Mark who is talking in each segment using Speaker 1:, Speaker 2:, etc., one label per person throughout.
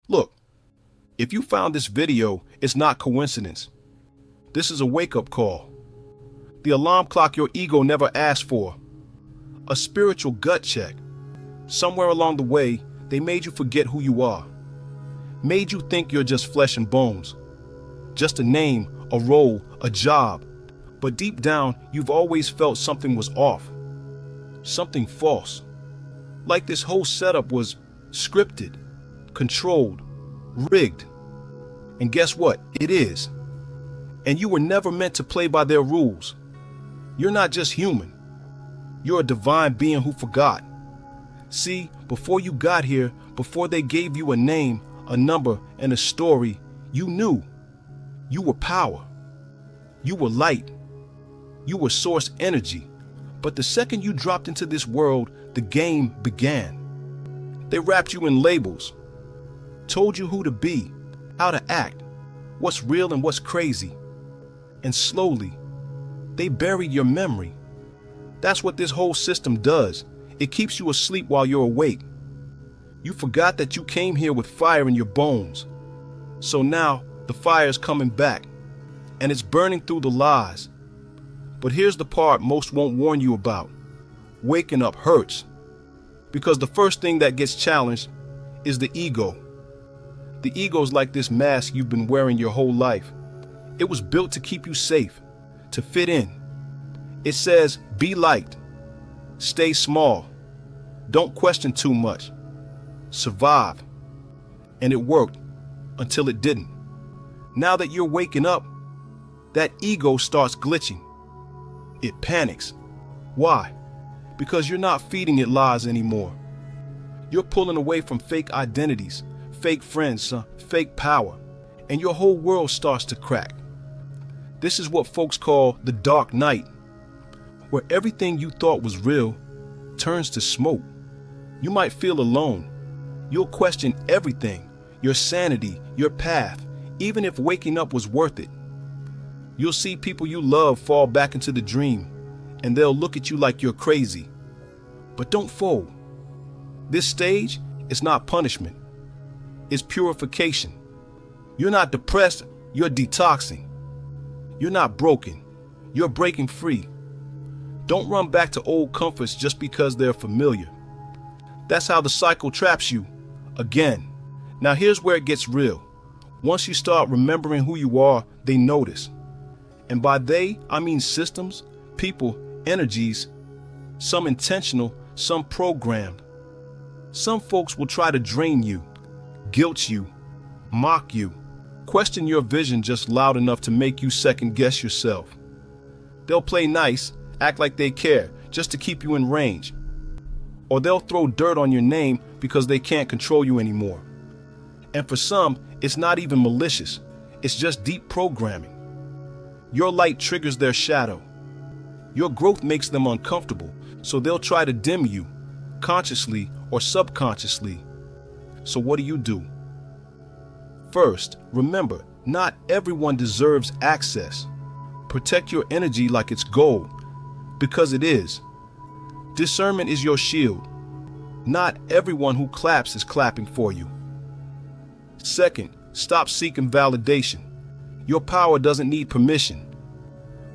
Speaker 1: Look, if you found this video, it's not coincidence. This is a wake-up call. The alarm clock your ego never asked for. A spiritual gut check. Somewhere along the way, they made you forget who you are. Made you think you're just flesh and bones. Just a name, a role, a job. But deep down, you've always felt something was off. Something false. Like this whole setup was scripted, controlled, rigged. And guess what? It is. And you were never meant to play by their rules. You're not just human. You're a divine being who forgot. See, before you got here, before they gave you a name, a number, and a story, you knew. You were power. You were light. You were source energy. But the second you dropped into this world, the game began. They wrapped you in labels, told you who to be, how to act, what's real and what's crazy. And slowly, they buried your memory. That's what this whole system does. It keeps you asleep while you're awake. You forgot that you came here with fire in your bones. So now the fire is coming back, and it's burning through the lies. But here's the part most won't warn you about. Waking up hurts. Because the first thing that gets challenged is the ego. The ego's like this mask you've been wearing your whole life. It was built to keep you safe, to fit in. It says, be liked, stay small, don't question too much, survive. And it worked until it didn't. Now that you're waking up, that ego starts glitching. It panics. Why? Because you're not feeding it lies anymore. You're pulling away from fake identities, fake friends, fake power, and your whole world starts to crack. This is what folks call the dark night, where everything you thought was real turns to smoke. You might feel alone. You'll question everything, your sanity, your path, even if waking up was worth it. You'll see people you love fall back into the dream, and they'll look at you like you're crazy. But don't fold. This stage is not punishment. It's purification. You're not depressed, you're detoxing. You're not broken, you're breaking free. Don't run back to old comforts just because they're familiar. That's how the cycle traps you again. Now here's where it gets real. Once you start remembering who you are, they notice. And by they, I mean systems, people, energies, some intentional, some programmed. Some folks will try to drain you, guilt you, mock you, question your vision just loud enough to make you second guess yourself. They'll play nice, act like they care, just to keep you in range. Or they'll throw dirt on your name because they can't control you anymore. And for some, it's not even malicious. It's just deep programming. Your light triggers their shadow. Your growth makes them uncomfortable, so they'll try to dim you, consciously or subconsciously. So what do? First, remember, not everyone deserves access. Protect your energy like it's gold, because it is. Discernment is your shield. Not everyone who claps is clapping for you. Second, stop seeking validation. Your power doesn't need permission.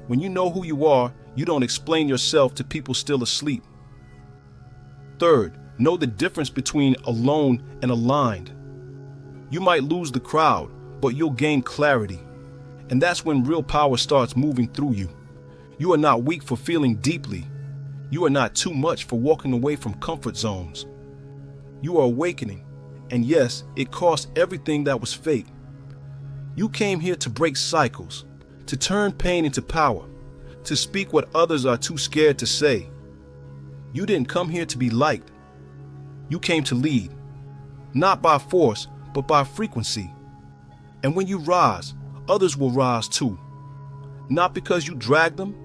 Speaker 1: When you know who you are, you don't explain yourself to people still asleep. Third, know the difference between alone and aligned. You might lose the crowd, but you'll gain clarity. And that's when real power starts moving through you. You are not weak for feeling deeply. You are not too much for walking away from comfort zones. You are awakening, and yes, it cost everything that was fake. You came here to break cycles, to turn pain into power, to speak what others are too scared to say. You didn't come here to be liked. You came to lead, not by force, but by frequency. And when you rise, others will rise too. Not because you dragged them,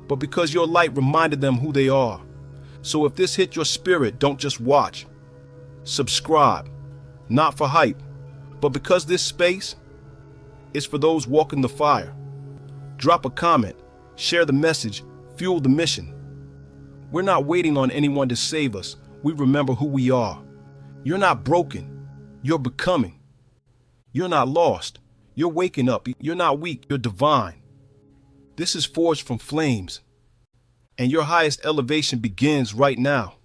Speaker 1: but because your light reminded them who they are. So if this hit your spirit, don't just watch. Subscribe, not for hype, but because this space is for those walking the fire. Drop a comment, share the message, fuel the mission. We're not waiting on anyone to save us. We remember who we are. You're not broken. You're becoming. You're not lost. You're waking up. You're not weak. You're divine. This is Forged from Flames, and your highest elevation begins right now.